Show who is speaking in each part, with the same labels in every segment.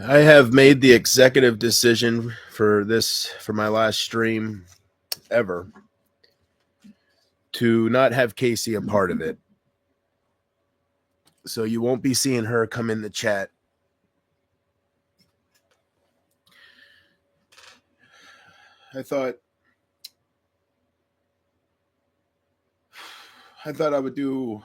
Speaker 1: I have made the executive decision for my last stream ever, to not have Casey a part of it. So you won't be seeing her come in the chat. I thought I would do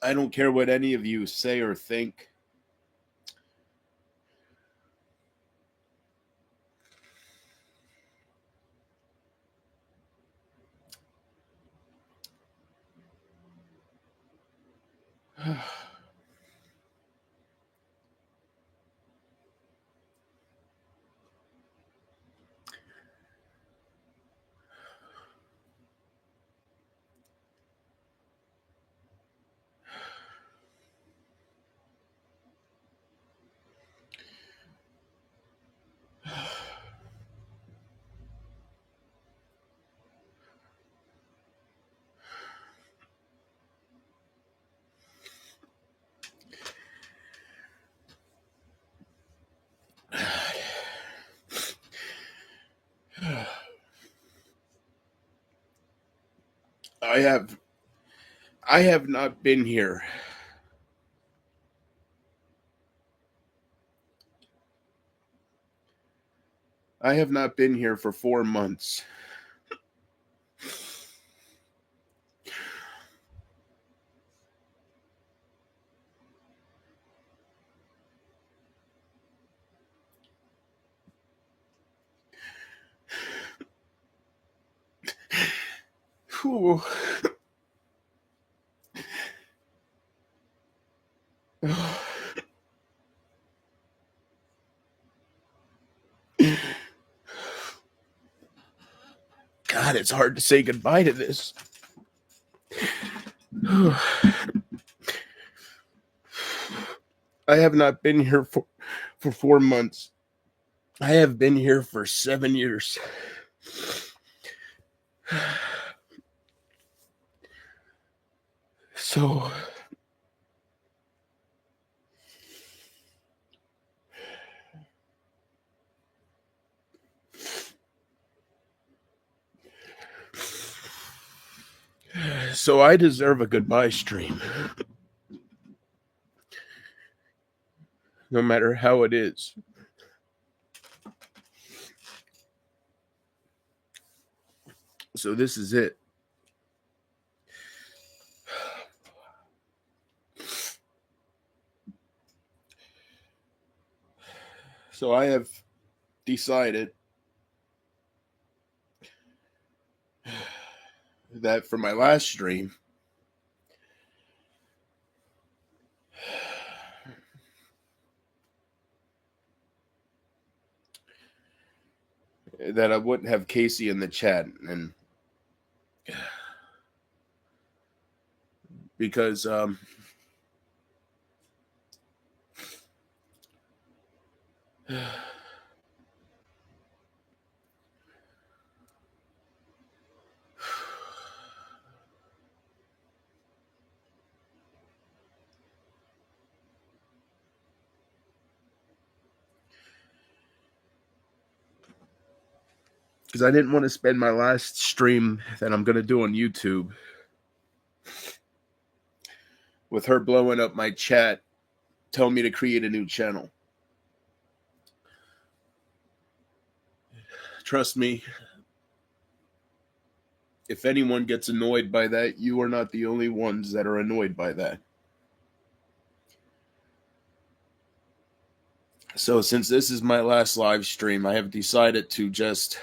Speaker 1: I don't care what any of you say or think. I have I have not been here. I have not been here for 4 months. Whew. God, it's hard to say goodbye to this. I have not been here for 4 months. I have been here for 7 years. So I deserve a goodbye stream. No matter how it is. So this is it. So I have decided that for my last stream, that I wouldn't have Casey in the chat, and because I didn't want to spend my last stream that I'm going to do on YouTube with her blowing up my chat, telling me to create a new channel. Trust me, if anyone gets annoyed by that, you are not the only ones that are annoyed by that. So since this is my last live stream, I have decided to just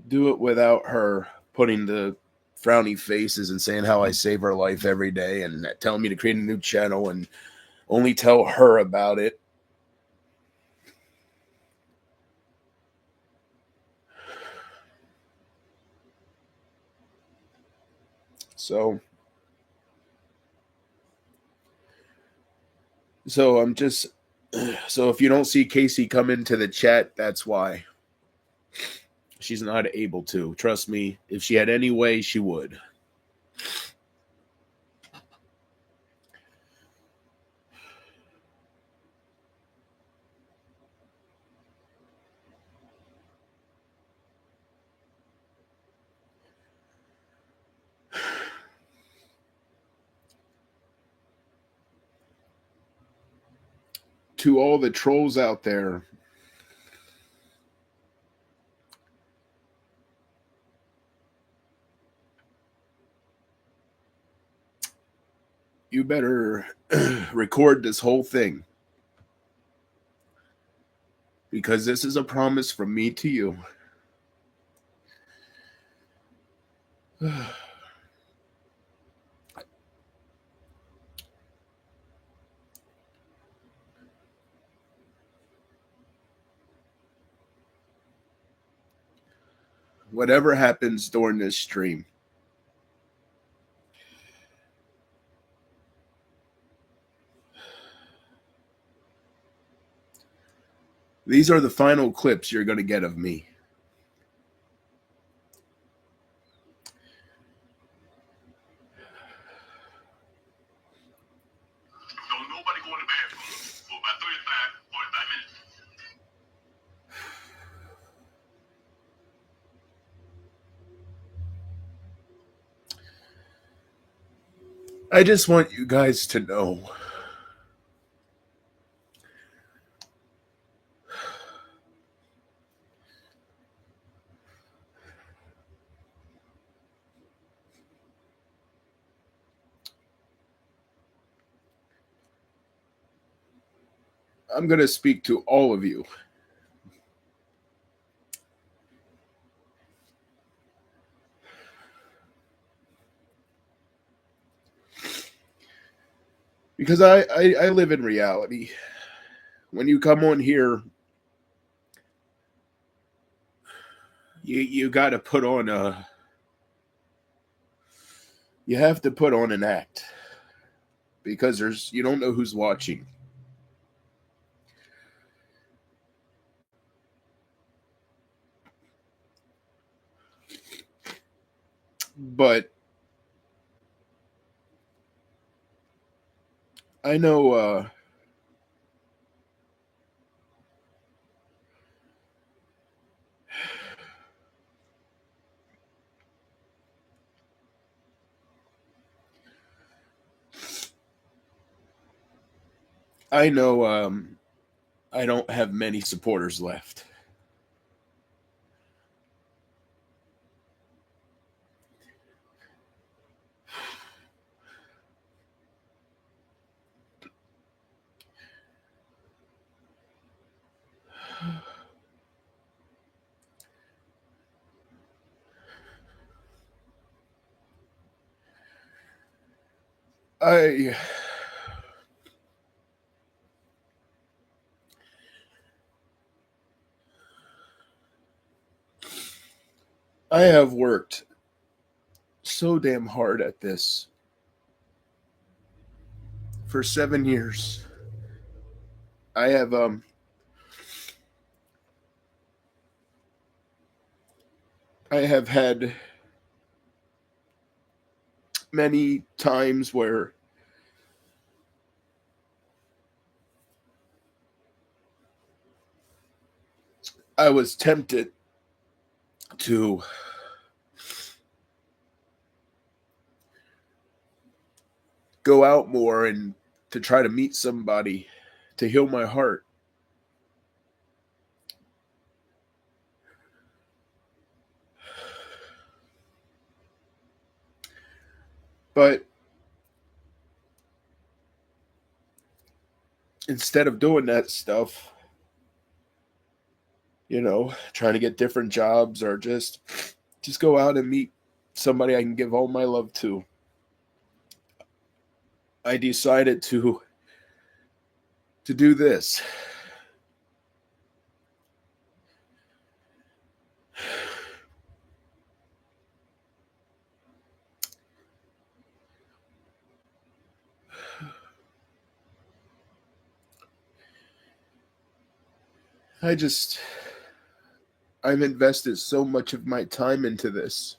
Speaker 1: do it without her putting the frowny faces and saying how I save her life every day and telling me to create a new channel and only tell her about it. So I'm just, so if you don't see Casey come into the chat, that's why. She's not able to. Trust me, if she had any way, she would. To all the trolls out there, you better record this whole thing, because this is a promise from me to you. Whatever happens during this stream, these are the final clips you're going to get of me.
Speaker 2: Don't nobody go in the bathroom for about 35, 45 minutes.
Speaker 1: I just want you guys to know I'm going to speak to all of you. Because I live in reality. When you come on here, you got to put on a. You have to put on an act because you don't know who's watching. But I know I know I don't have many supporters left. I I have worked so damn hard at this for 7 years. I have I have had many times where I was tempted to go out more and to try to meet somebody to heal my heart. But instead of doing that stuff, trying to get different jobs or just go out and meet somebody I can give all my love to, I decided to do this. I just I've invested so much of my time into this.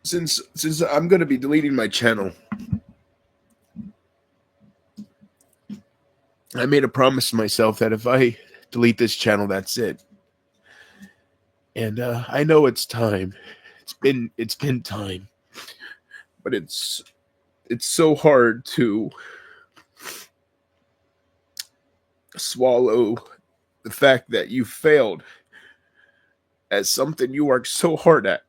Speaker 1: Since I'm going to be deleting my channel, I made a promise to myself that if I delete this channel, that's it. And I know it's time. It's been time, but it's so hard to swallow the fact that you failed at something you worked so hard at.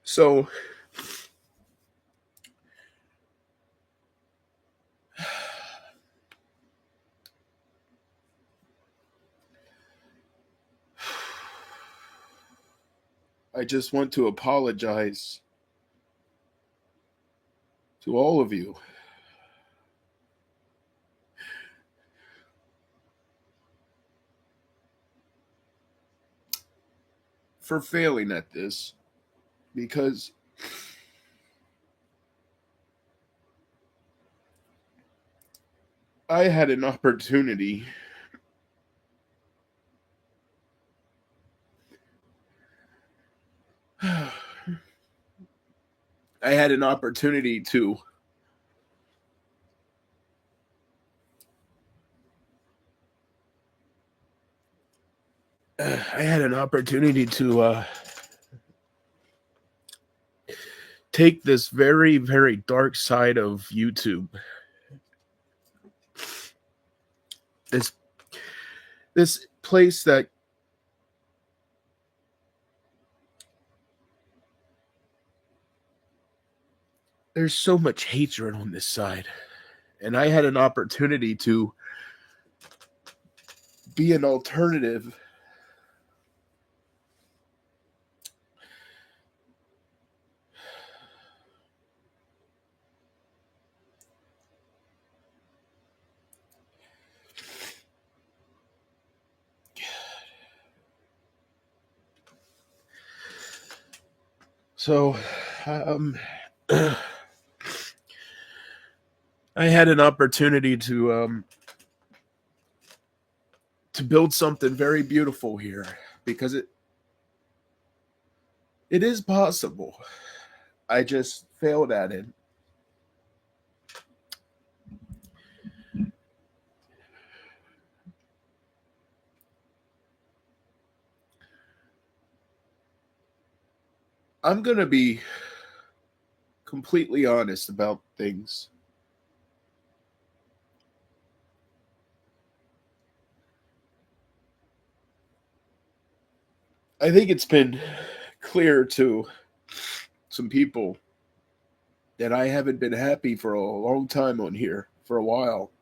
Speaker 1: So I just want to apologize to all of you for failing at this, because I had an opportunity I had an opportunity to I had an opportunity to take this very, very dark side of YouTube. This this place that there's so much hatred on this side. And I had an opportunity to be an alternative. So, I had an opportunity to build something very beautiful here because it is possible. I just failed at it. I'm going to be completely honest about things. I think it's been clear to some people that I haven't been happy for a long time on here, for a while.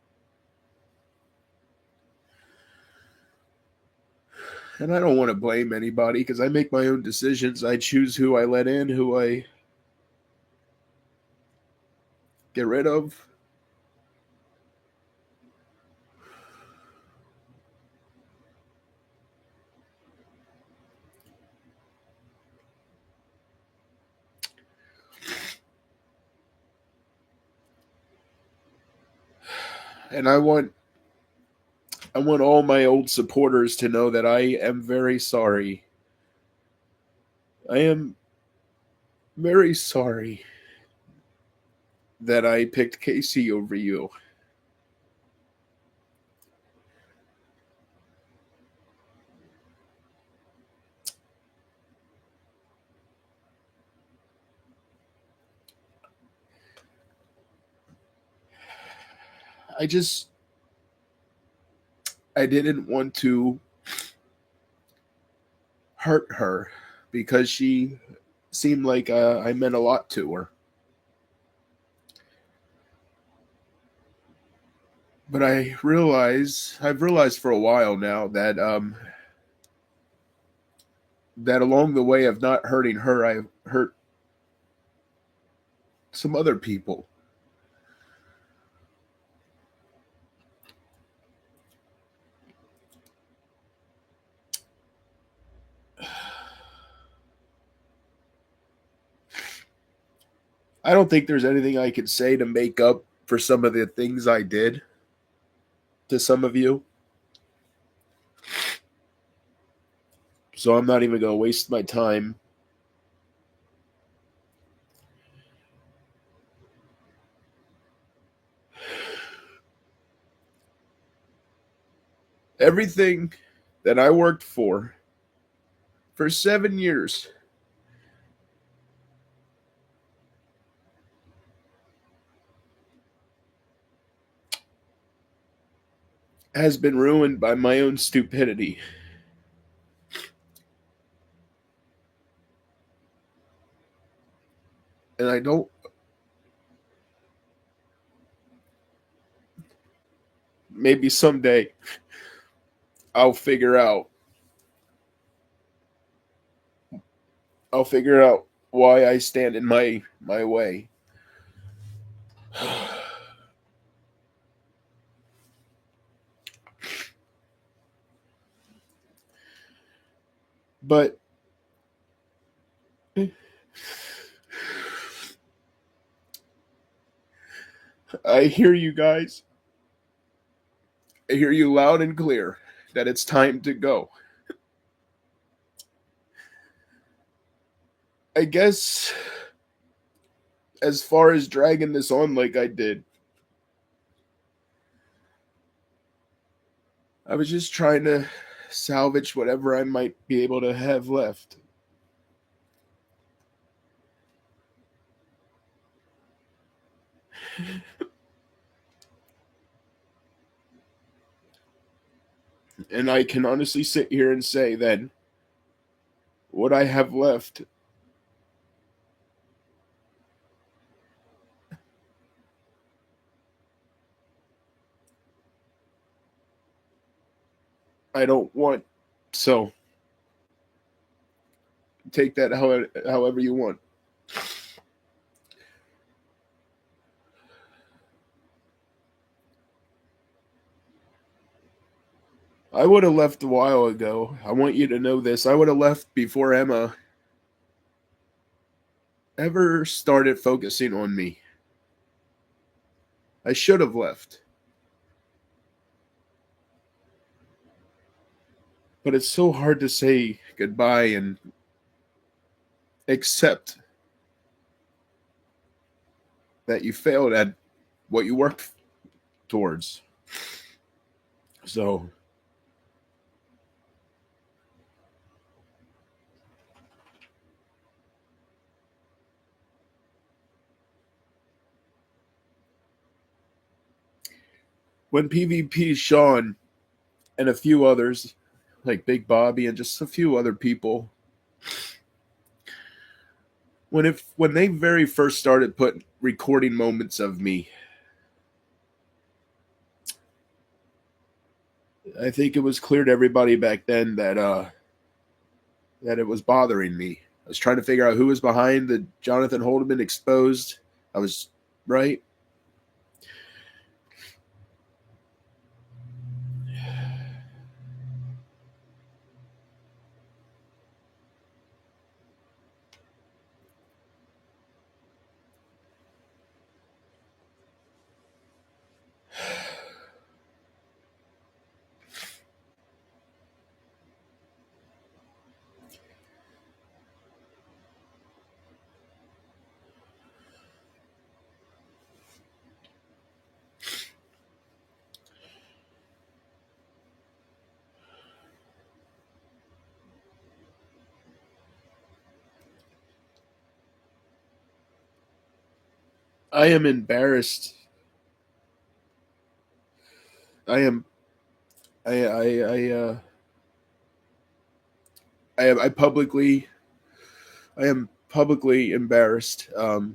Speaker 1: And I don't want to blame anybody because I make my own decisions. I choose who I let in, who I get rid of. And I want all my old supporters to know that I am very sorry. I am very sorry that I picked Casey over you. I just I didn't want to hurt her because she seemed like I meant a lot to her. But I've realized for a while now that that along the way of not hurting her, I've hurt some other people. I don't think there's anything I could say to make up for some of the things I did to some of you. So I'm not even going to waste my time. Everything that I worked for 7 years has been ruined by my own stupidity. And I don't. Maybe someday I'll figure out. I'll figure out why I stand in my way. But I hear you guys. I hear you loud and clear that it's time to go. I guess as far as dragging this on like I did, I was just trying to salvage whatever I might be able to have left. And I can honestly sit here and say that what I have left, I don't want. So take that however you want. I would have left a while ago. I want you to know this. I would have left before Emma ever started focusing on me. I should have left. But it's so hard to say goodbye and accept that you failed at what you worked towards. So when PvP Sean and a few others, like Big Bobby and just a few other people, when they very first started recording moments of me, I think it was clear to everybody back then that it was bothering me. I was trying to figure out who was behind the Jonathan Holdeman exposed. I was right. I am embarrassed. I am. I publicly. I am publicly embarrassed. I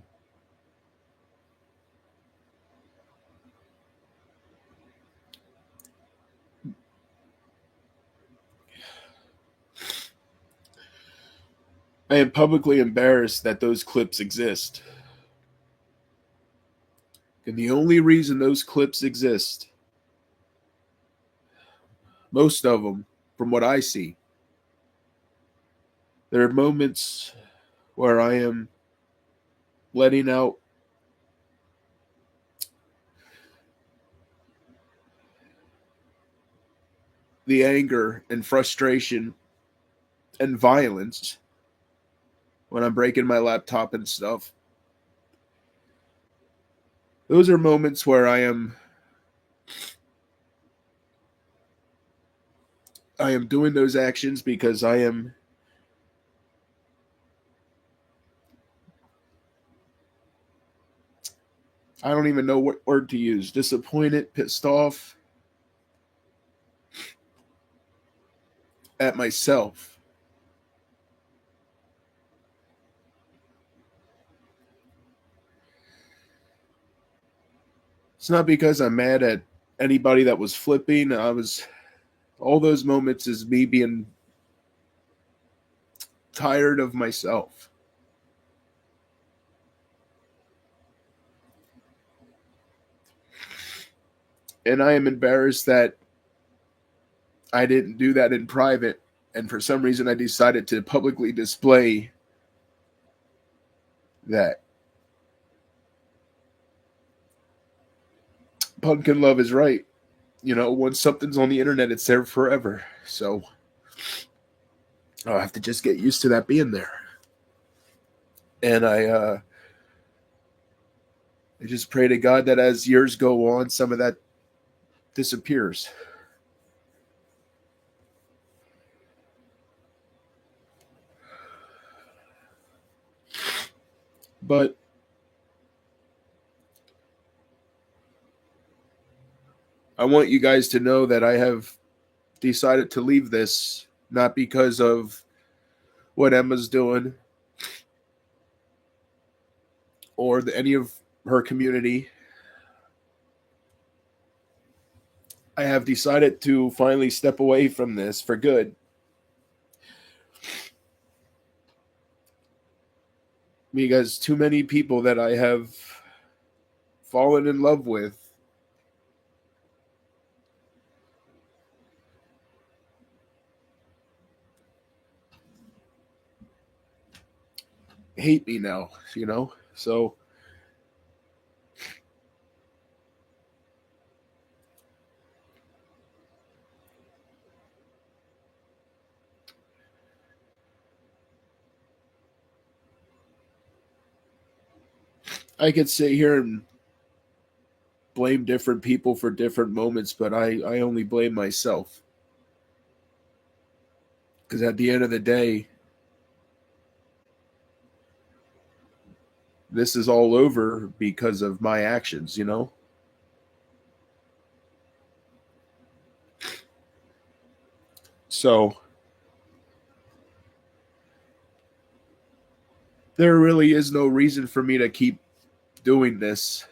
Speaker 1: am publicly embarrassed that those clips exist. And the only reason those clips exist, most of them, from what I see, there are moments where I am letting out the anger and frustration and violence when I'm breaking my laptop and stuff. Those are moments where I am doing those actions because I don't even know what word to use. Disappointed, pissed off at myself. It's not because I'm mad at anybody that was flipping. All those moments is me being tired of myself. And I am embarrassed that I didn't do that in private. And for some reason, I decided to publicly display that. Pumpkin Love is right. You know, once something's on the internet, it's there forever. So I'll have to just get used to that being there. And I just pray to God that as years go on, some of that disappears. But I want you guys to know that I have decided to leave this, not because of what Emma's doing or any of her community. I have decided to finally step away from this for good. Because too many people that I have fallen in love with hate me now, you know? So I could sit here and blame different people for different moments, but I only blame myself. Because at the end of the day, this is all over because of my actions, you know? So there really is no reason for me to keep doing this.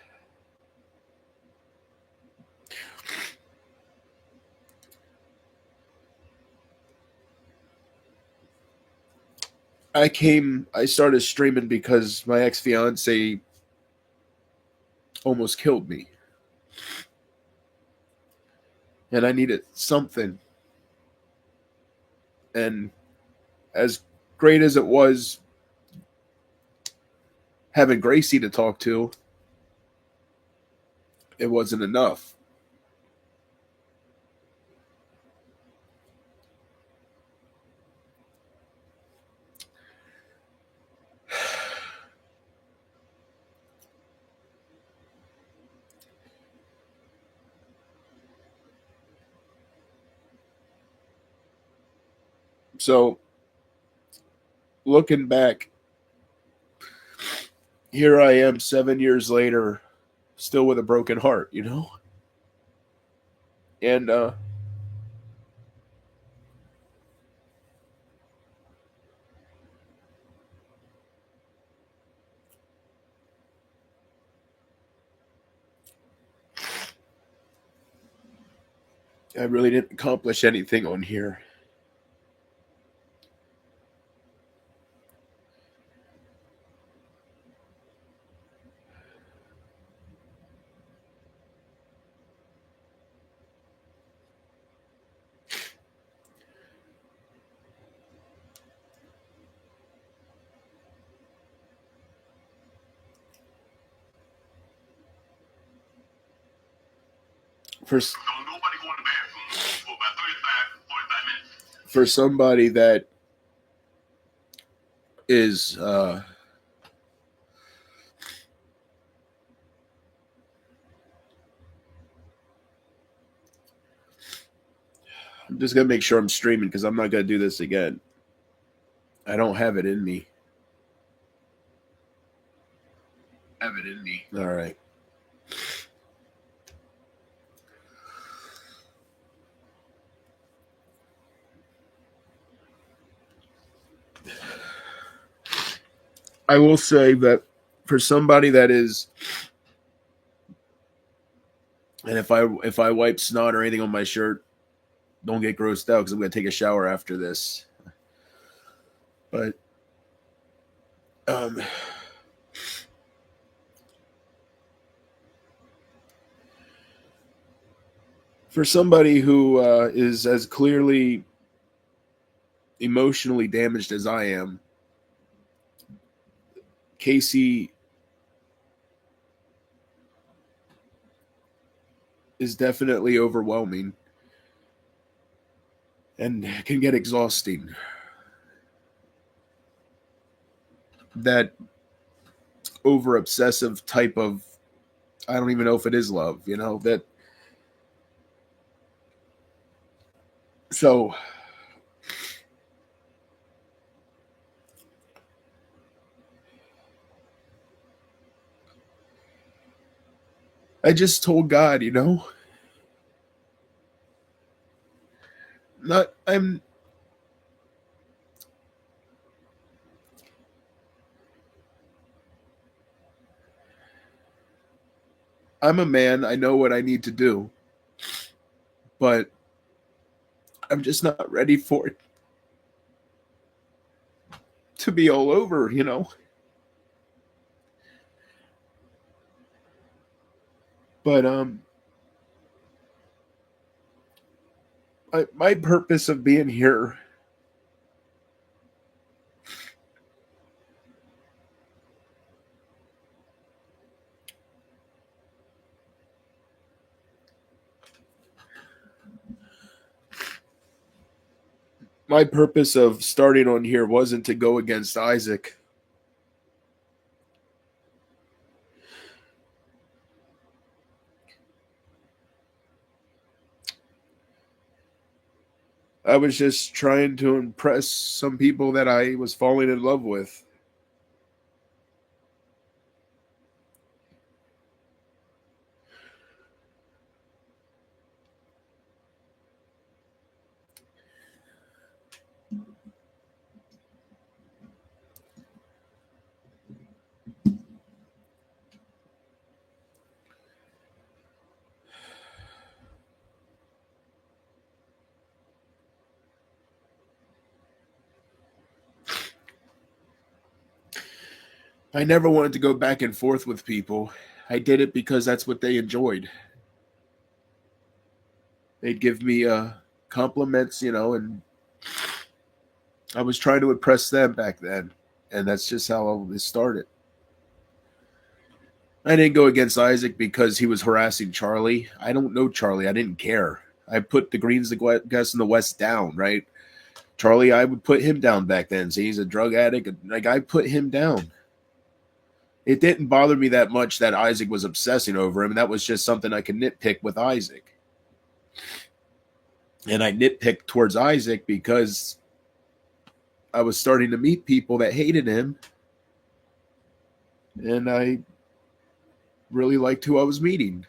Speaker 1: I started streaming because my ex-fiance almost killed me. And I needed something. And as great as it was having Gracie to talk to, it wasn't enough. So, looking back, here I am 7 years later, still with a broken heart, you know? And I really didn't accomplish anything on here. For
Speaker 2: Don't nobody go in the bathroom for about 45 minutes.
Speaker 1: for somebody that is I'm just gonna make sure I'm streaming because I'm not gonna do this again. I don't have it in me. All right. I will say that for somebody that is, and if I wipe snot or anything on my shirt, don't get grossed out because I'm gonna take a shower after this. But um, for somebody who is as clearly emotionally damaged as I am, Casey is definitely overwhelming and can get exhausting. That over obsessive type of, I don't even know if it is love, that. So I just told God, not I'm a man, I know what I need to do, but I'm just not ready for it to be all over. But my purpose of being here, my purpose of starting on here wasn't to go against Isaac. I was just trying to impress some people that I was falling in love with. I never wanted to go back and forth with people. I did it because that's what they enjoyed. They'd give me compliments, and I was trying to impress them back then. And that's just how all this started. I didn't go against Isaac because he was harassing Charlie. I don't know Charlie. I didn't care. I put the Greens, the guys in the West down, right? Charlie, I would put him down back then. See, he's a drug addict. Like, I put him down. It didn't bother me that much that Isaac was obsessing over him. That was just something I could nitpick with Isaac. And I nitpicked towards Isaac because I was starting to meet people that hated him. And I really liked who I was meeting.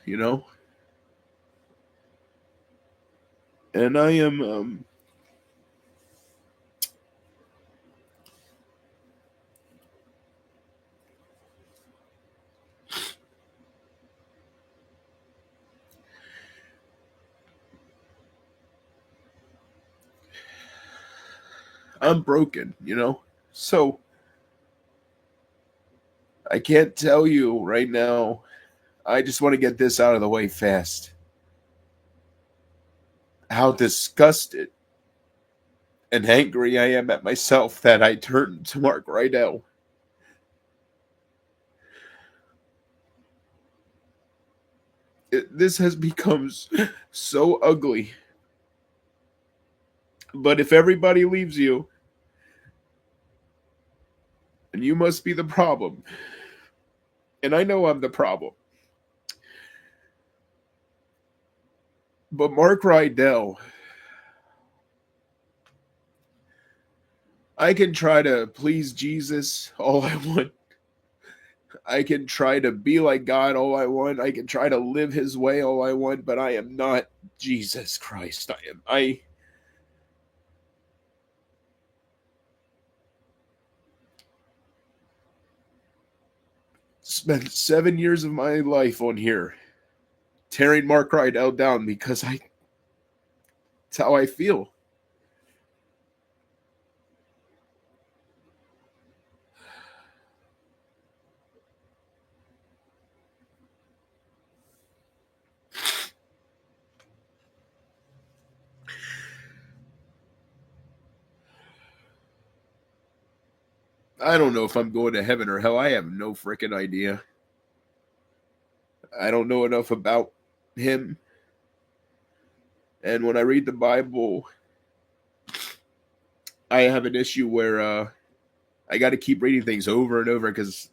Speaker 1: And I am I'm broken. So I can't tell you right now. I just want to get this out of the way fast. How disgusted and angry I am at myself that I turned to Mark Rydell. This has become so ugly. But if everybody leaves you, and you must be the problem, and I know I'm the problem, but Mark Rydell, I can try to please Jesus all I want. I can try to be like God all I want. I can try to live his way all I want, but I am not Jesus Christ. I spent 7 years of my life on here tearing Mark Rydell down because it's how I feel. I don't know if I'm going to heaven or hell. I have no freaking idea. I don't know enough about him. And when I read the Bible, I have an issue where I got to keep reading things over and over because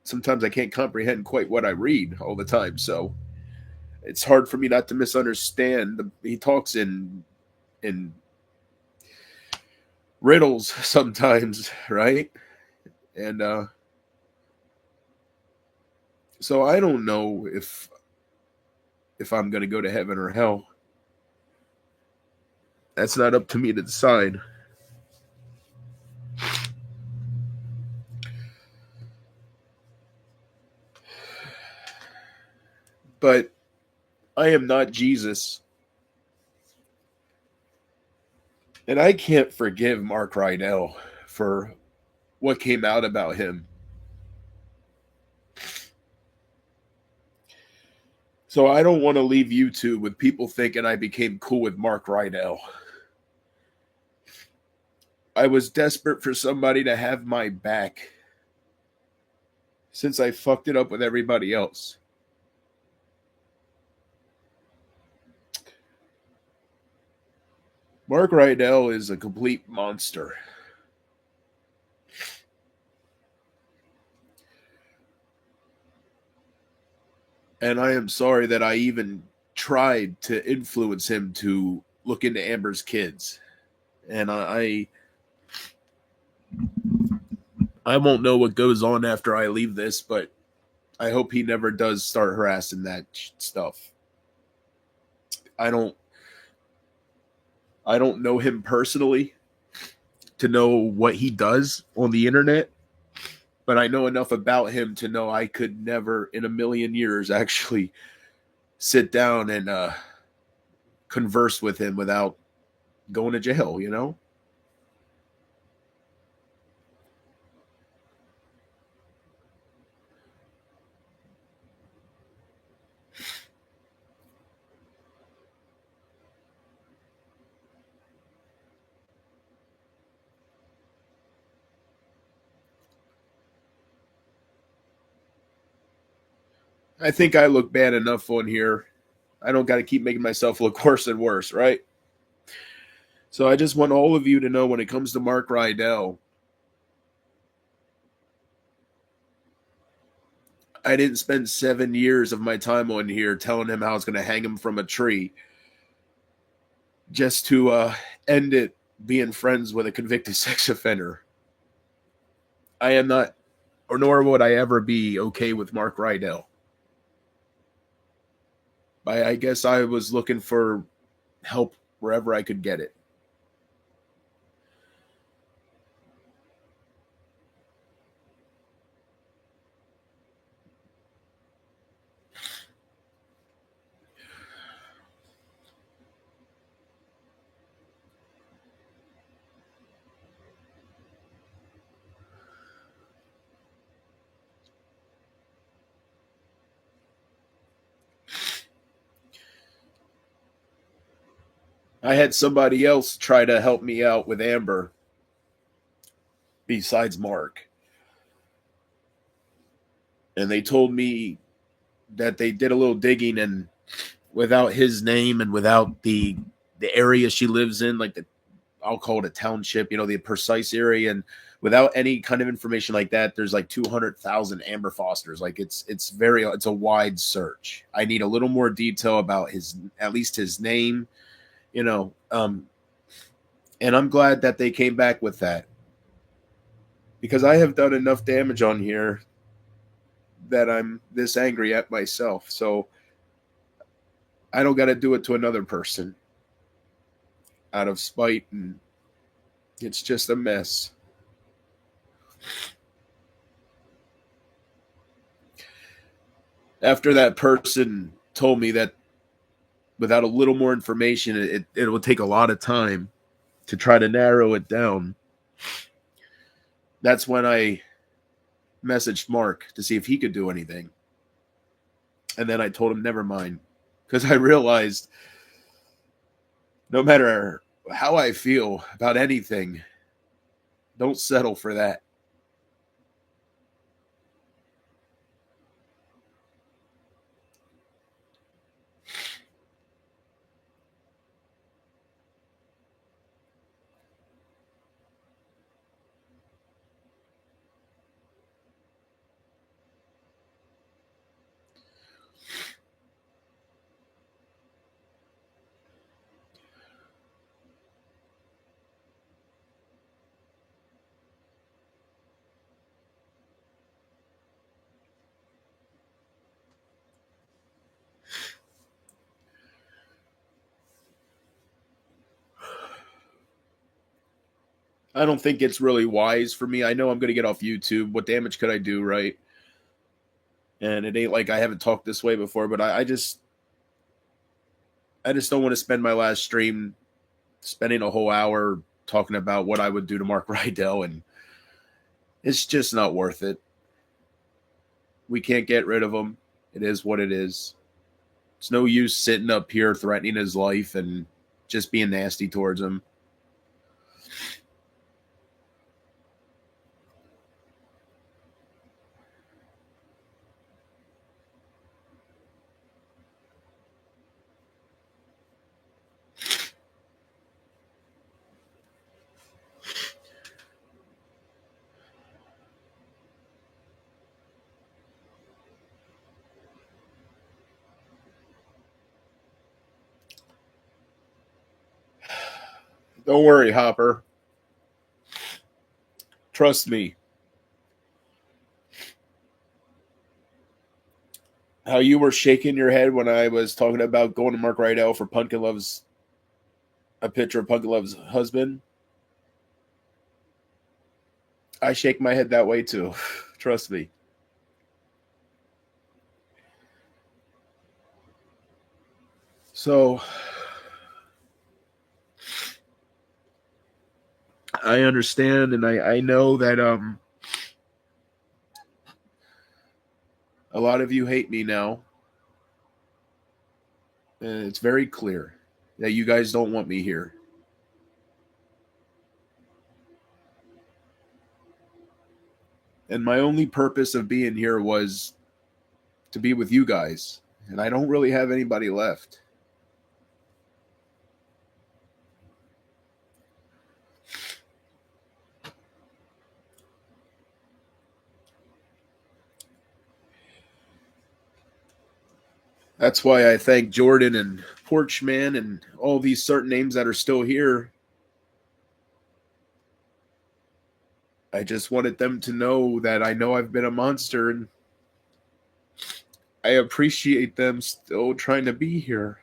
Speaker 1: sometimes I can't comprehend quite what I read all the time. So it's hard for me not to misunderstand. He talks in riddles sometimes, right? And so I don't know if I'm going to go to heaven or hell. That's not up to me to decide. But I am not Jesus. And I can't forgive Mark Rydell for what came out about him. So I don't want to leave YouTube with people thinking I became cool with Mark Rydell. I was desperate for somebody to have my back since I fucked it up with everybody else. Mark Rydell is a complete monster. And I am sorry that I even tried to influence him to look into Amber's kids. And I won't know what goes on after I leave this, but I hope he never does start harassing that stuff. I don't know him personally to know what he does on the internet, but I know enough about him to know I could never in a million years actually sit down and converse with him without going to jail, you know? I think I look bad enough on here. I don't got to keep making myself look worse and worse, right? So I just want all of you to know when it comes to Mark Rydell, I didn't spend 7 years of my time on here telling him how I was going to hang him from a tree just to end it being friends with a convicted sex offender. I am not, or nor would I ever be okay with Mark Rydell. I guess I was looking for help wherever I could get it. I had somebody else try to help me out with Amber besides Mark. And they told me that they did a little digging and without his name and without the area she lives in, like the I'll call it a township, the precise area, and without any kind of information like that, there's like 200,000 Amber Fosters. Like it's a wide search. I need a little more detail about at least his name, you know. And I'm glad that they came back with that because I have done enough damage on here that I'm this angry at myself. So I don't got to do it to another person out of spite, and it's just a mess. After that person told me that without a little more information, it will take a lot of time to try to narrow it down. That's when I messaged Mark to see if he could do anything. And then I told him, never mind. Because I realized no matter how I feel about anything, don't settle for that. I don't think it's really wise for me. I know I'm going to get off YouTube. What damage could I do, right? And it ain't like I haven't talked this way before, but I just don't want to spend my last stream spending a whole hour talking about what I would do to Mark Rydell, and it's just not worth it. We can't get rid of him. It is what it is. It's no use sitting up here threatening his life and just being nasty towards him. Don't worry, Hopper. Trust me. How you were shaking your head when I was talking about going to Mark Rydell for Pumpkin Love's, a picture of Pumpkin Love's husband. I shake my head that way too. Trust me. So I understand, and I know that a lot of you hate me now. And it's very clear that you guys don't want me here. And my only purpose of being here was to be with you guys. And I don't really have anybody left. That's why I thank Jordan and Porchman and all these certain names that are still here. I just wanted them to know that I know I've been a monster, and I appreciate them still trying to be here.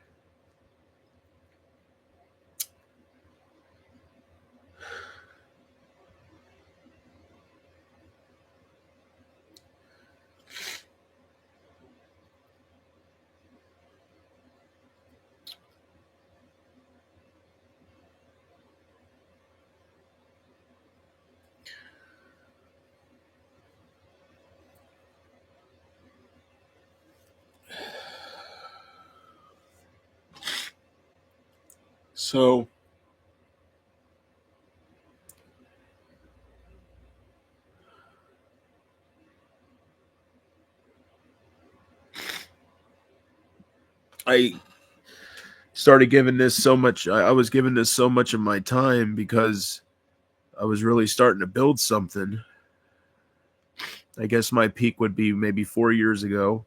Speaker 1: So I started giving this so much. I was giving this so much of my time because I was really starting to build something. I guess my peak would be maybe 4 years ago.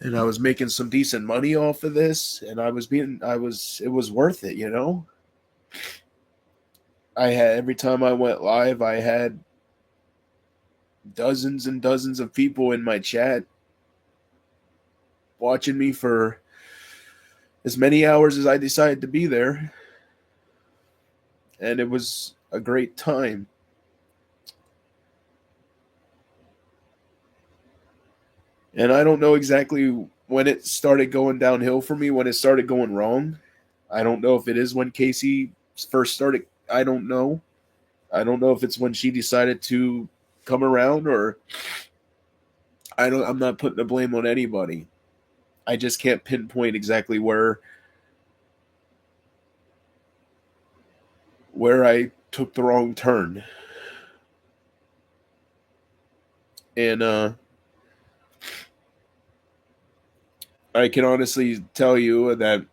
Speaker 1: And I was making some decent money off of this, and it was worth it, you know? Every time I went live, I had dozens and dozens of people in my chat watching me for as many hours as I decided to be there. And it was a great time. And I don't know exactly when it started going downhill for me, when it started going wrong. I don't know if it is when Casey first started. I don't know. I don't know if it's when she decided to come around, or I'm not putting the blame on anybody. I just can't pinpoint exactly where I took the wrong turn. And I can honestly tell you that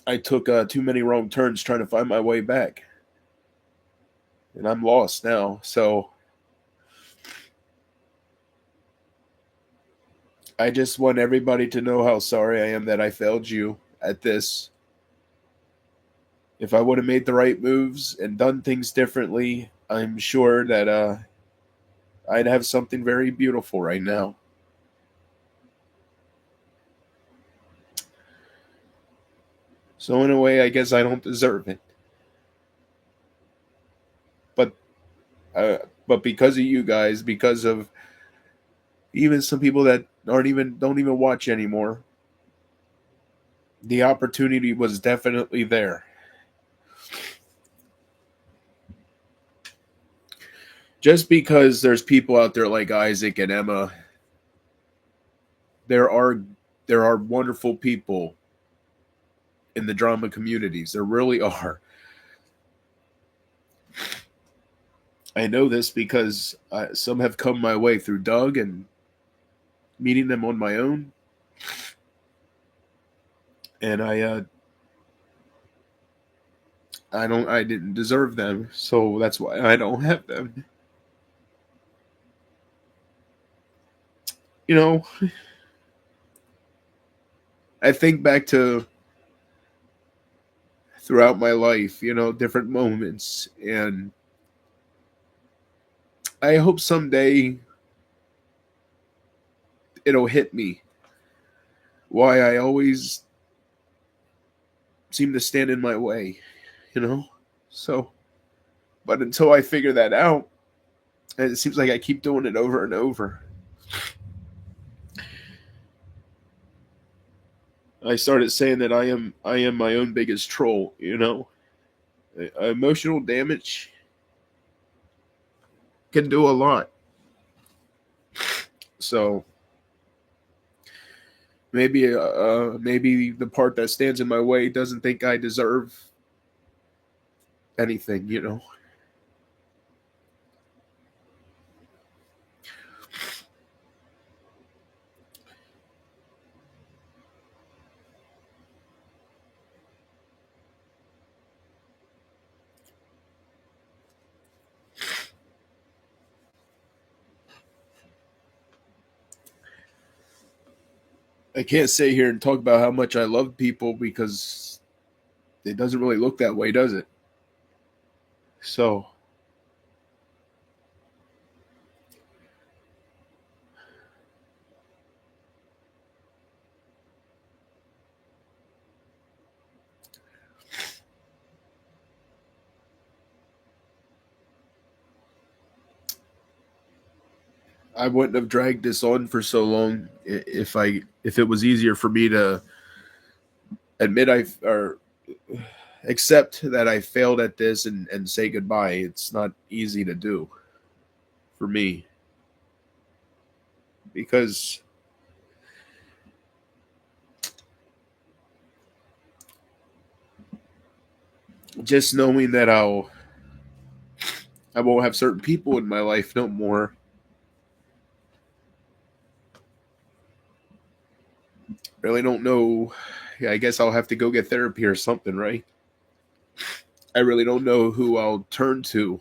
Speaker 1: I took too many wrong turns trying to find my way back. And I'm lost now. So I just want everybody to know how sorry I am that I failed you at this. If I would have made the right moves and done things differently, I'm sure that I'd have something very beautiful right now. So in a way, I guess I don't deserve it. But uh, but because of you guys, because of even some people that don't even watch anymore, the opportunity was definitely there. Just because there's people out there like Isaac and Emma, there are wonderful people in the drama communities. There really are. I know this because some have come my way through Doug and meeting them on my own, and I didn't deserve them, so that's why I don't have them. You know, I think back to throughout my life, different moments, and I hope someday it'll hit me why I always seem to stand in my way, you know? So, but until I figure that out, and it seems like I keep doing it over and over. I started saying that I am my own biggest troll, Emotional damage can do a lot. So, maybe the part that stands in my way doesn't think I deserve anything. I can't sit here and talk about how much I love people because it doesn't really look that way, does it? So, I wouldn't have dragged this on for so long if it was easier for me to admit I or accept that I failed at this and say goodbye. It's not easy to do for me because just knowing that I won't have certain people in my life no more. Really don't know. Yeah, I guess I'll have to go get therapy or something, right? I really don't know who I'll turn to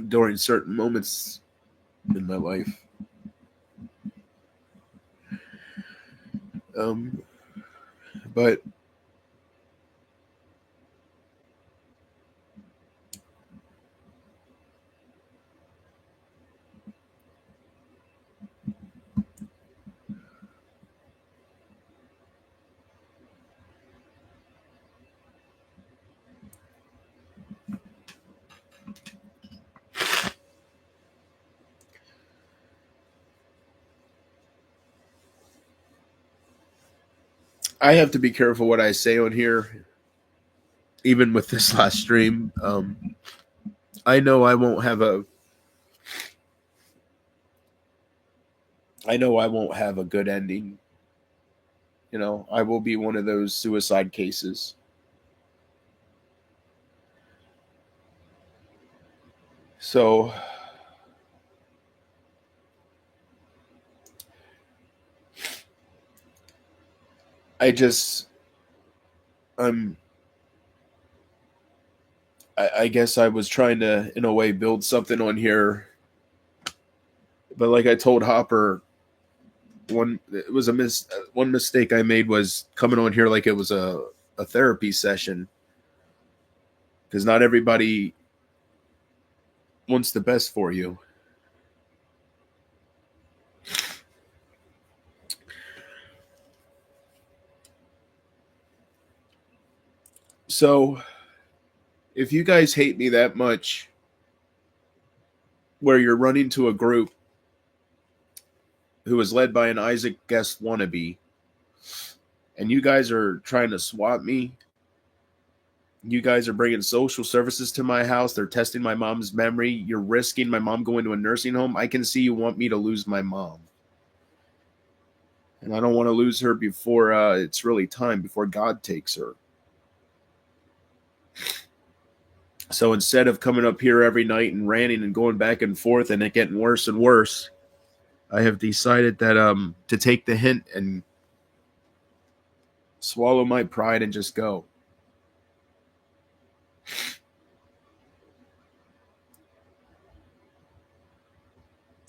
Speaker 1: during certain moments in my life. Um, but I have to be careful what I say on here, even with this last stream. I know I won't have a. I know I won't have a good ending. I will be one of those suicide cases. So I just, I'm, I guess I was trying to, in a way, build something on here. But like I told Hopper, one mistake I made was coming on here like it was a therapy session because not everybody wants the best for you. So, if you guys hate me that much, where you're running to a group who is led by an Isaac Guest wannabe, and you guys are trying to swap me, you guys are bringing social services to my house, they're testing my mom's memory, you're risking my mom going to a nursing home, I can see you want me to lose my mom. And I don't want to lose her before it's really time, before God takes her. So instead of coming up here every night and ranting and going back and forth and it getting worse and worse, I have decided that to take the hint and swallow my pride and just go.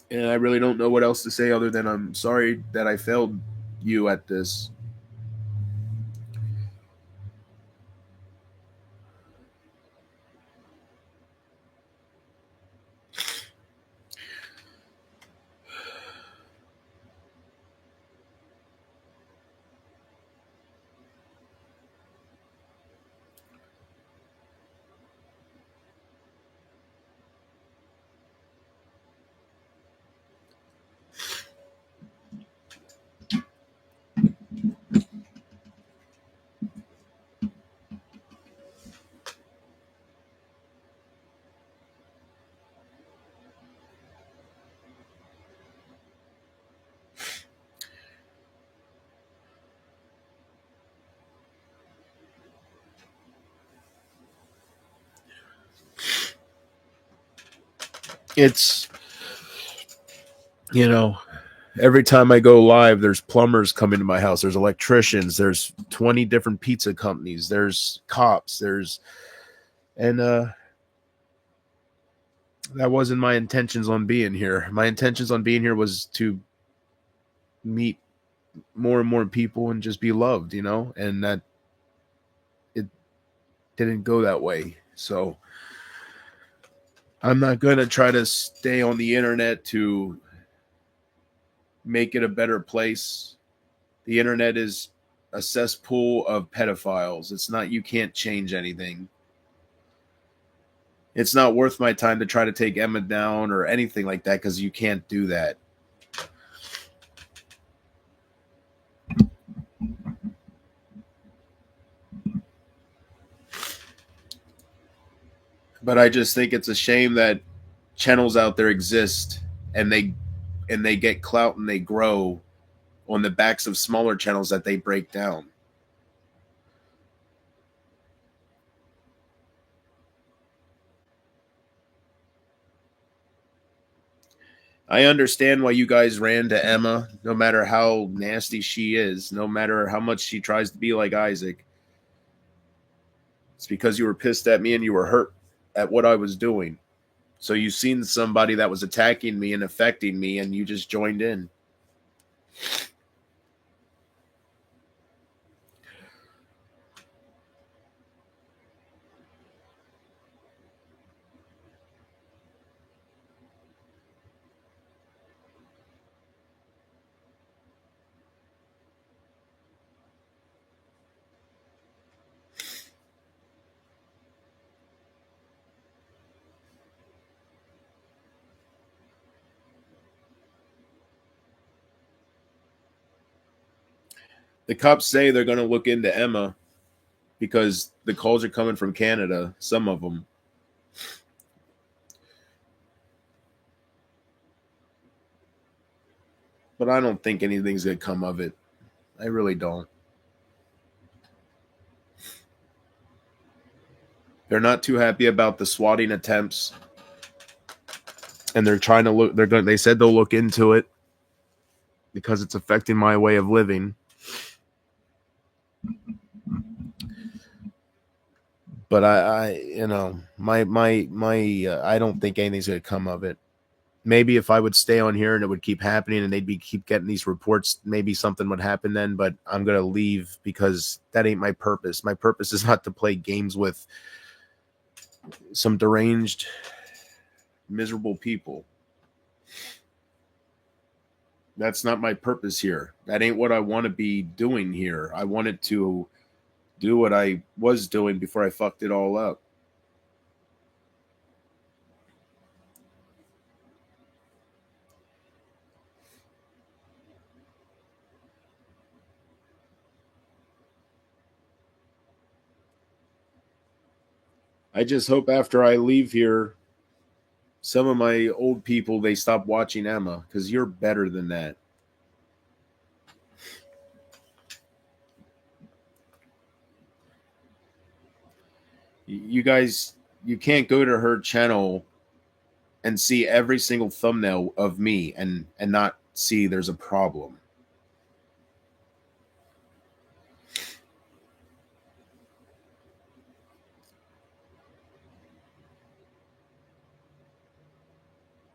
Speaker 1: And I really don't know what else to say other than I'm sorry that I failed you at this. It's, you know, every time I go live, there's plumbers coming to my house, there's electricians, there's 20 different pizza companies, there's cops, and that wasn't my intentions on being here. My intentions on being here was to meet more and more people and just be loved, and that it didn't go that way. So I'm not going to try to stay on the internet to make it a better place. The internet is a cesspool of pedophiles. It's not, you can't change anything. It's not worth my time to try to take Emma down or anything like that because you can't do that. But I just think it's a shame that channels out there exist and they get clout and they grow on the backs of smaller channels that they break down. I understand why you guys ran to Emma, no matter how nasty she is, no matter how much she tries to be like Isaac. It's because you were pissed at me and you were hurt at what I was doing. So you seen somebody that was attacking me and affecting me, and you just joined in. The cops say they're going to look into Emma because the calls are coming from Canada, some of them. But I don't think anything's going to come of it. I really don't. They're not too happy about the swatting attempts, and they're trying to look. They said they'll look into it because it's affecting my way of living. But I I don't think anything's going to come of it. Maybe if I would stay on here and it would keep happening and they'd keep getting these reports, maybe something would happen then. But I'm going to leave because that ain't my purpose. My purpose is not to play games with some deranged, miserable people. That's not my purpose here. That ain't what I want to be doing here. I wanted to do what I was doing before I fucked it all up. I just hope after I leave here, some of my old people, they stop watching Emma, because you're better than that. You guys, you can't go to her channel and see every single thumbnail of me and not see there's a problem.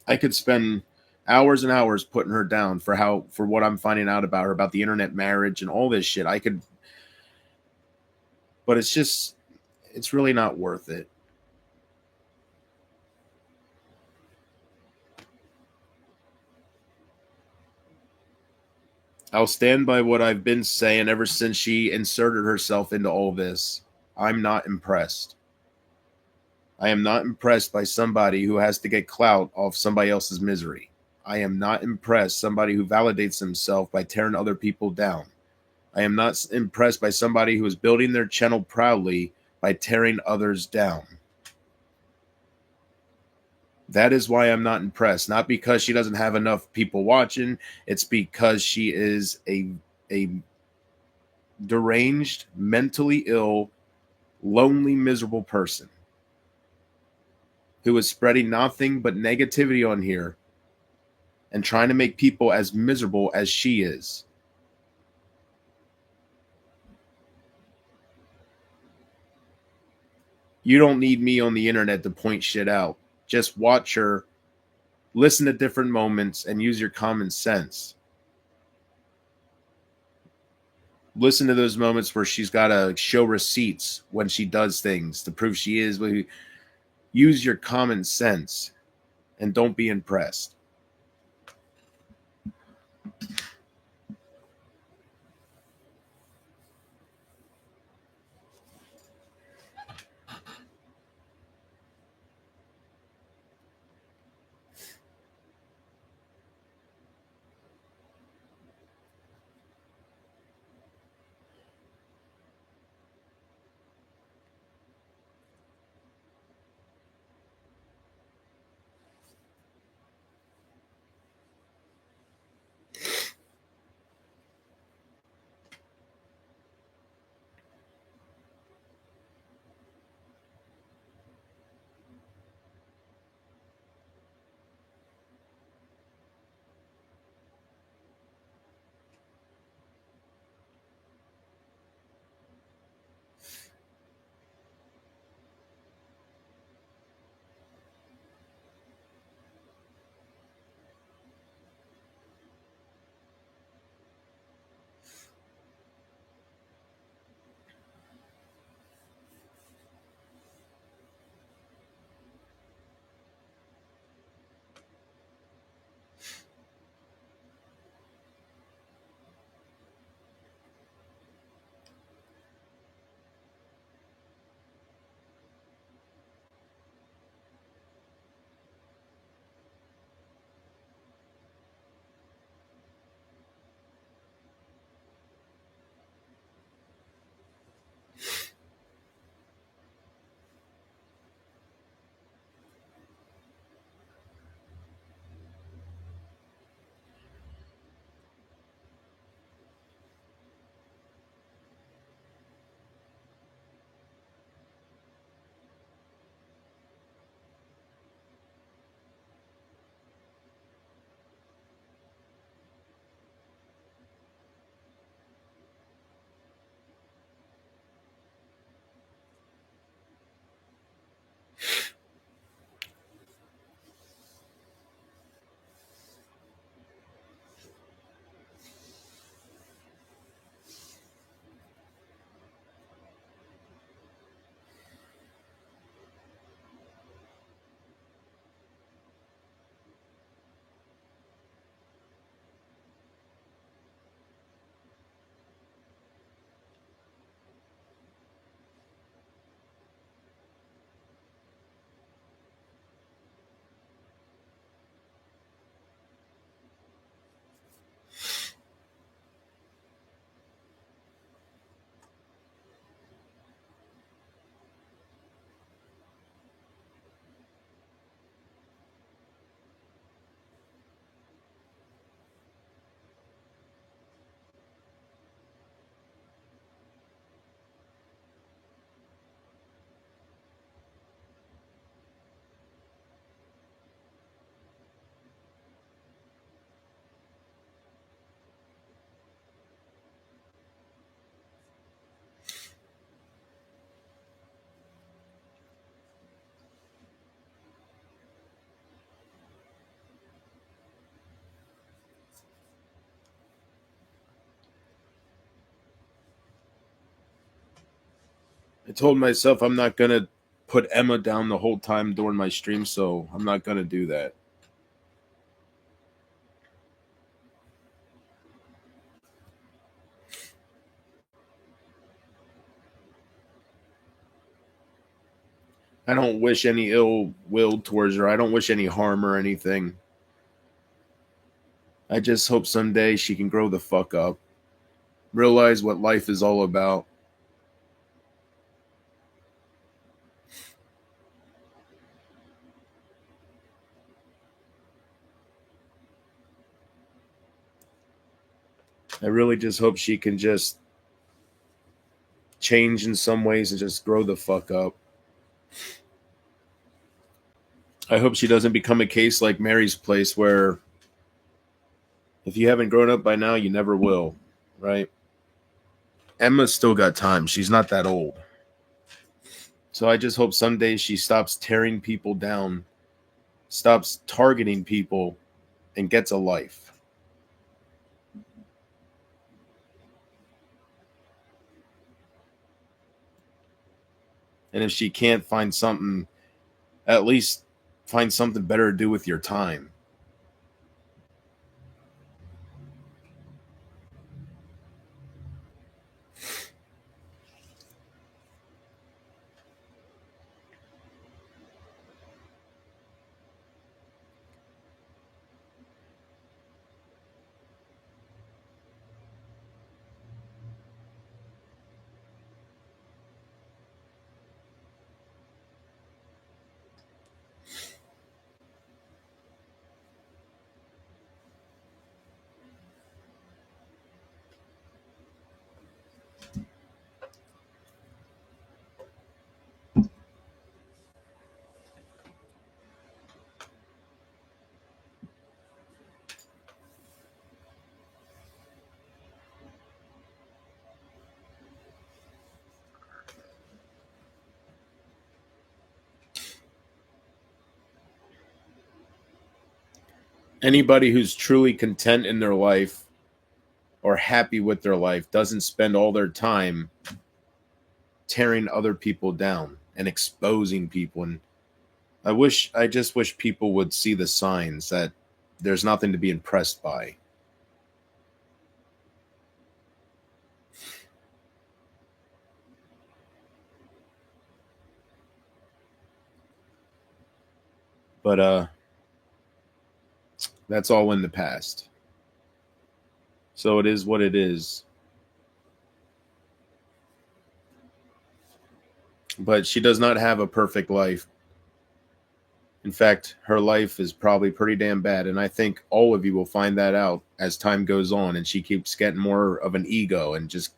Speaker 1: I could spend hours and hours putting her down for what I'm finding out about her, about the internet marriage and all this shit. I could, but it's really not worth it. I'll stand by what I've been saying ever since she inserted herself into all this. I'm not impressed. I am not impressed by somebody who has to get clout off somebody else's misery. I am not impressed somebody who validates himself by tearing other people down. I am not impressed by somebody who is building their channel proudly by tearing others down. That is why I'm not impressed. Not because she doesn't have enough people watching. It's because she is a deranged, mentally ill, lonely, miserable person who is spreading nothing but negativity on here and trying to make people as miserable as she is. You don't need me on the internet to point shit out. Just watch her, listen to different moments, and use your common sense. Listen to those moments where she's got to show receipts when she does things to prove she is. Use your common sense and don't be impressed. I told myself I'm not gonna put Emma down the whole time during my stream, so I'm not gonna do that. I don't wish any ill will towards her. I don't wish any harm or anything. I just hope someday she can grow the fuck up, realize what life is all about. I really just hope she can just change in some ways and just grow the fuck up. I hope she doesn't become a case like Mary's place where if you haven't grown up by now, you never will, right? Emma's still got time. She's not that old. So I just hope someday she stops tearing people down, stops targeting people, and gets a life. And if she can't find something, at least find something better to do with your time. Anybody who's truly content in their life or happy with their life doesn't spend all their time tearing other people down and exposing people. And I just wish people would see the signs that there's nothing to be impressed by. But that's all in the past. So it is what it is. But she does not have a perfect life. In fact, her life is probably pretty damn bad. And I think all of you will find that out as time goes on and she keeps getting more of an ego. And just,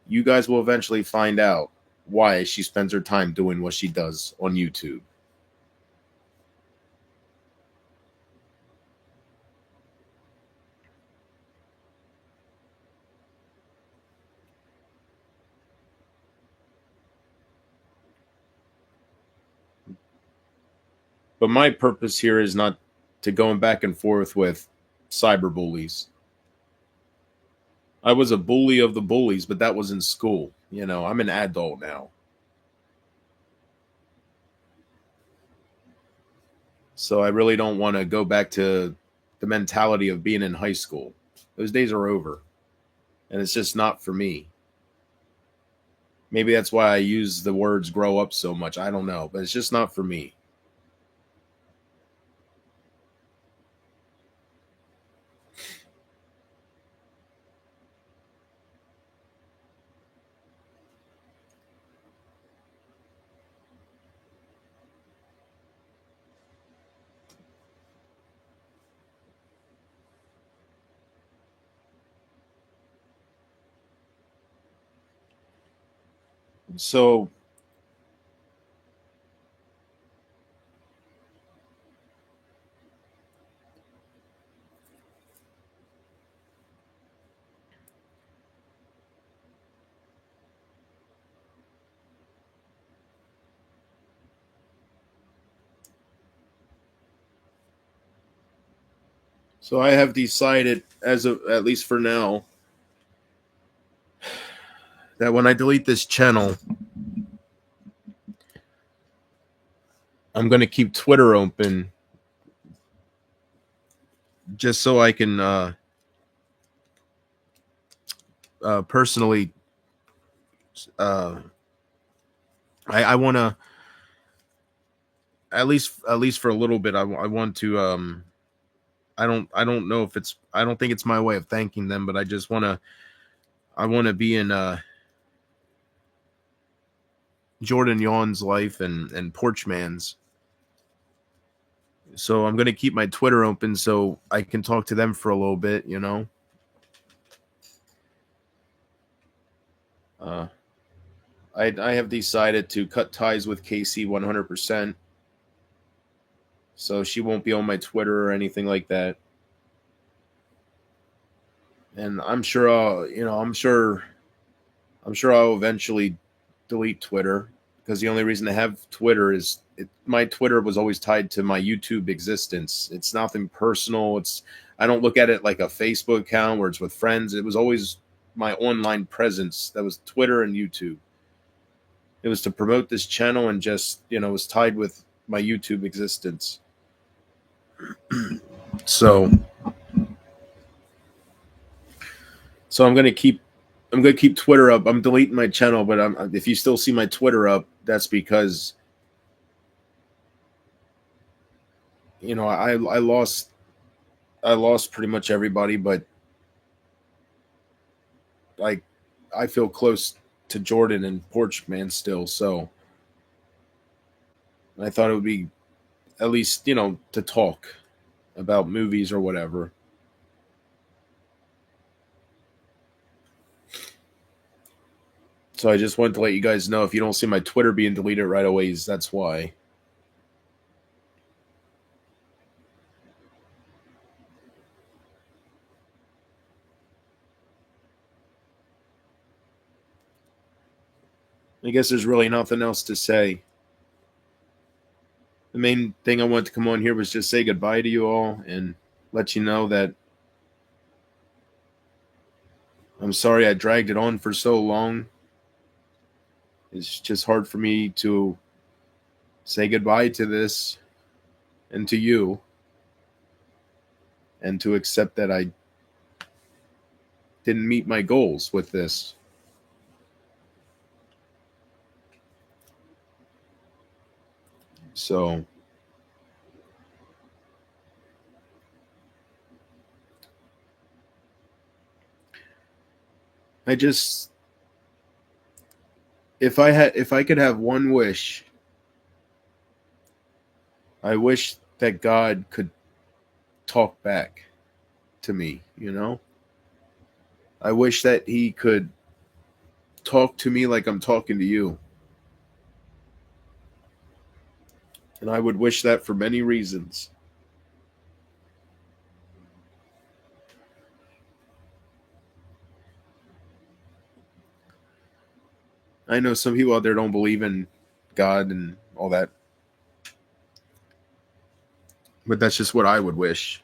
Speaker 1: you guys will eventually find out why she spends her time doing what she does on YouTube. But my purpose here is not to going back and forth with cyber bullies. I was a bully of the bullies, but that was in school. You know, I'm an adult now. So I really don't want to go back to the mentality of being in high school. Those days are over. And it's just not for me. Maybe that's why I use the words grow up so much. I don't know, but it's just not for me. So so I have decided as of at least for now that when I delete this channel, I'm going to keep Twitter open just so I can personally I want to at least for a little bit I want to I don't know if it's I don't think it's my way of thanking them, but I just want to be in Jordan Yawn's life and Porchman's. So I'm going to keep my Twitter open so I can talk to them for a little bit, you know. I have decided to cut ties with Casey 100%. So she won't be on my Twitter or anything like that. And I'm sure I'm sure I'll eventually delete Twitter, because the only reason to have Twitter is my Twitter was always tied to my YouTube existence. It's nothing personal. I don't look at it like a Facebook account where it's with friends. It was always my online presence. That was Twitter and YouTube. It was to promote this channel and just, it was tied with my YouTube existence. So I'm going to keep Twitter up. I'm deleting my channel, but if you still see my Twitter up, that's because I lost pretty much everybody, but like I feel close to Jordan and Porchman still, so I thought it would be at least, to talk about movies or whatever. So I just wanted to let you guys know, if you don't see my Twitter being deleted right away, that's why. I guess there's really nothing else to say. The main thing I wanted to come on here was just say goodbye to you all and let you know that I'm sorry I dragged it on for so long. It's just hard for me to say goodbye to this and to you, and to accept that I didn't meet my goals with this. So I just, if I could have one wish, I wish that God could talk back to me, I wish that he could talk to me like I'm talking to you. And I would wish that for many reasons. I know some people out there don't believe in God and all that, but that's just what I would wish.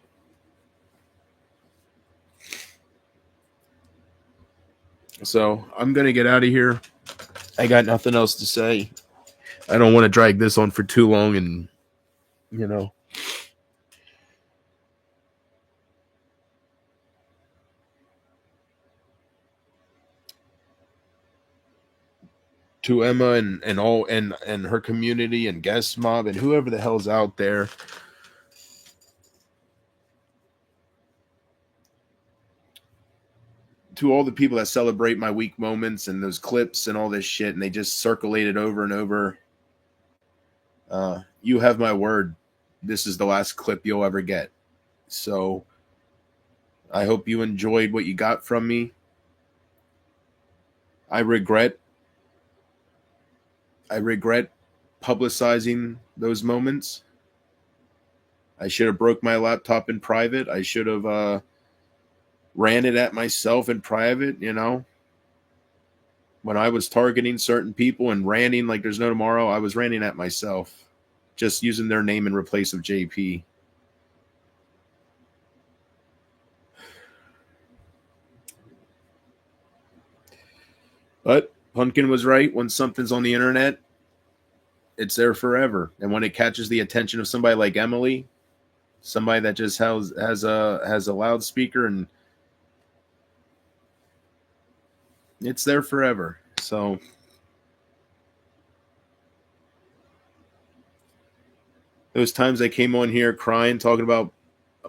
Speaker 1: So I'm going to get out of here. I got nothing else to say. I don't want to drag this on for too long, and, to Emma and all and her community and guest mob and whoever the hell's out there, to all the people that celebrate my weak moments and those clips and all this shit, and they just circulate it over and over. You have my word. This is the last clip you'll ever get. So I hope you enjoyed what you got from me. I regret publicizing those moments. I should have broke my laptop in private. I should have ran it at myself in private, When I was targeting certain people and ranting like there's no tomorrow, I was ranting at myself, just using their name in replace of JP. But Pumpkin was right. When something's on the internet, it's there forever. And when it catches the attention of somebody like Emily, somebody that just has a loudspeaker, and it's there forever. So those times I came on here crying, talking about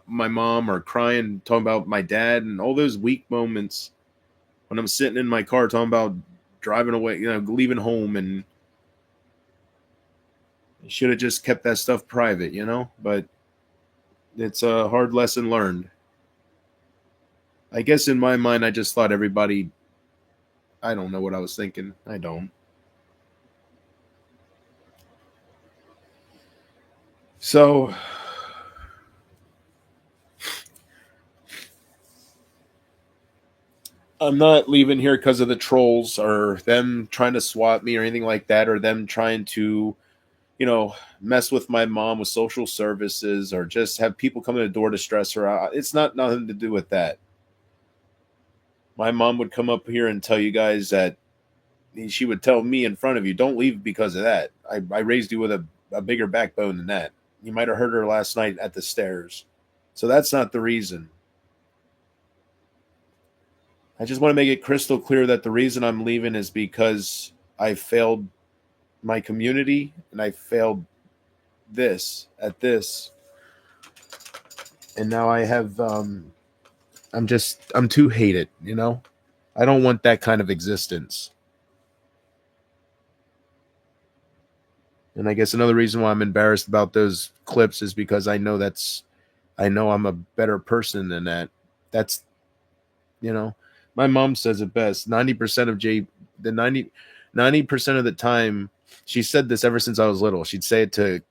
Speaker 1: my mom, or crying, talking about my dad, and all those weak moments when I'm sitting in my car talking about driving away, leaving home, and should have just kept that stuff private, but it's a hard lesson learned. I guess in my mind, I just thought everybody, I don't know what I was thinking. I don't. So I'm not leaving here because of the trolls, or them trying to swat me or anything like that, or them trying to, mess with my mom with social services, or just have people come to the door to stress her out. It's not nothing to do with that. My mom would come up here and tell you guys that she would tell me in front of you, don't leave because of that. I raised you with a bigger backbone than that. You might have heard her last night at the stairs. So that's not the reason. I just want to make it crystal clear that the reason I'm leaving is because I failed my community, and I failed this at this. And now I have, I'm too hated, I don't want that kind of existence. And I guess another reason why I'm embarrassed about those clips is because I know I'm a better person than that. That's, my mom says it best. 90% of the 90% of the time, she said this ever since I was little. She'd say it to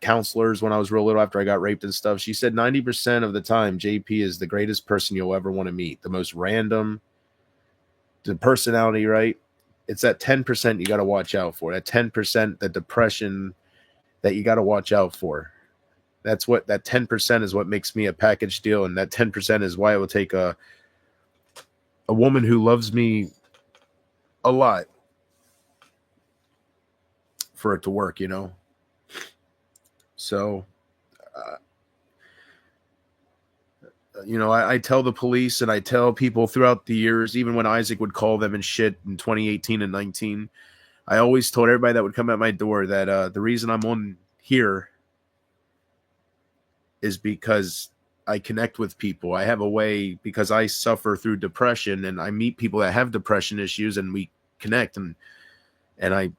Speaker 1: counselors when I was real little after I got raped and stuff. She said 90% of the time, JP is the greatest person you'll ever want to meet. The most random, the personality, right? It's that 10% you got to watch out for. That 10%, the depression that you got to watch out for. That's what that 10% is what makes me a package deal. And that 10% is why it will take a woman who loves me a lot for it to work, So, I tell the police, and I tell people throughout the years, even when Isaac would call them and shit in 2018 and 19, I always told everybody that would come at my door that the reason I'm on here is because I connect with people. I have a way, because I suffer through depression, and I meet people that have depression issues, and we connect, and I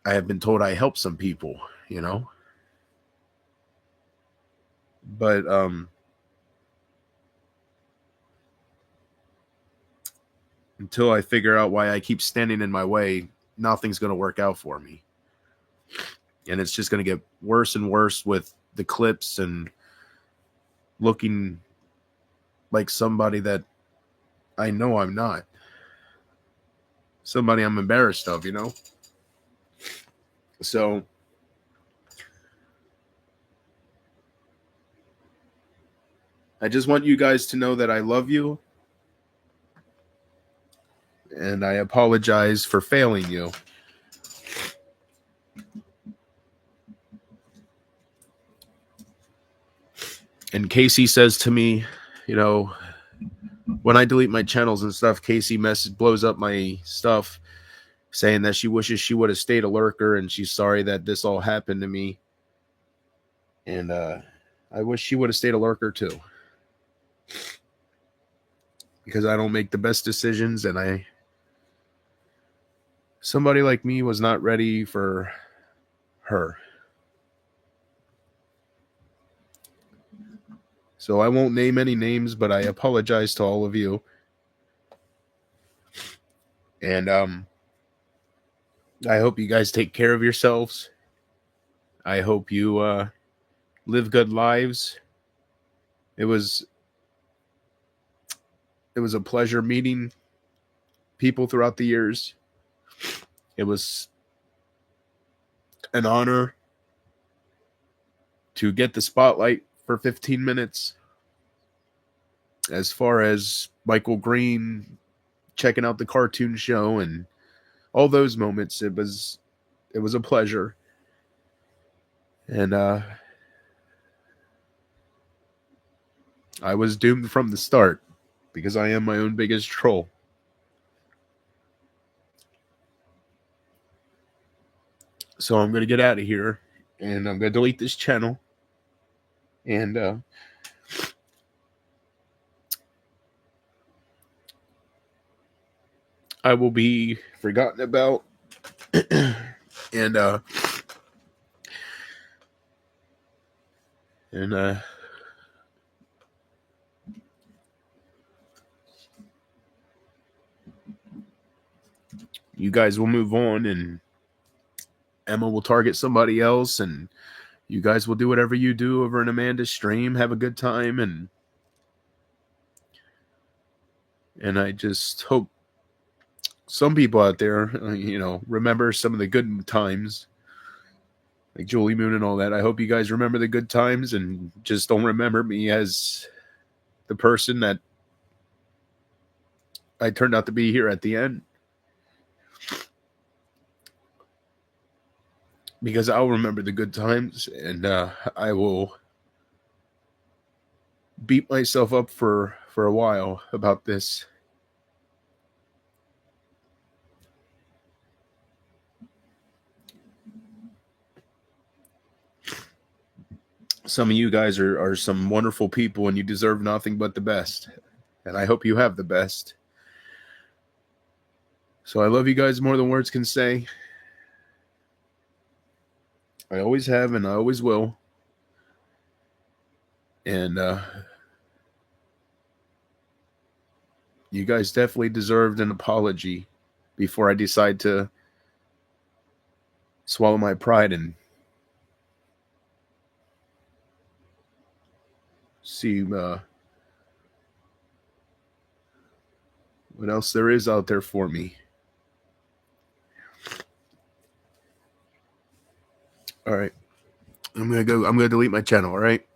Speaker 1: have been told I help some people, but until I figure out why I keep standing in my way, nothing's going to work out for me. And it's just going to get worse and worse with the clips and looking like somebody that I know I'm not. Somebody I'm embarrassed of, So I just want you guys to know that I love you. And I apologize for failing you. And Casey says to me, when I delete my channels and stuff, Casey blows up my stuff saying that she wishes she would have stayed a lurker, and she's sorry that this all happened to me. And I wish she would have stayed a lurker too. Because I don't make the best decisions, and somebody like me was not ready for her. So I won't name any names, but I apologize to all of you. And I hope you guys take care of yourselves. I hope you live good lives. It was a pleasure meeting people throughout the years. It was an honor to get the spotlight for 15 minutes. As far as Michael Green checking out the cartoon show and all those moments, it was It was a pleasure. And I was doomed from the start because I am my own biggest troll. So I'm going to get out of here and I'm going to delete this channel. And I will be forgotten about. and you guys will move on, and Emma will target somebody else, and you guys will do whatever you do over in Amanda's stream. Have a good time, and I just hope some people out there, remember some of the good times, like Julie Moon and all that. I hope you guys remember the good times and just don't remember me as the person that I turned out to be here at the end. Because I'll remember the good times, and I will beat myself up for a while about this. Some of you guys are some wonderful people, and you deserve nothing but the best. And I hope you have the best. So I love you guys more than words can say. I always have, and I always will. And you guys definitely deserved an apology before I decide to swallow my pride and see what else there is out there for me. All right. I'm going to delete my channel, all right?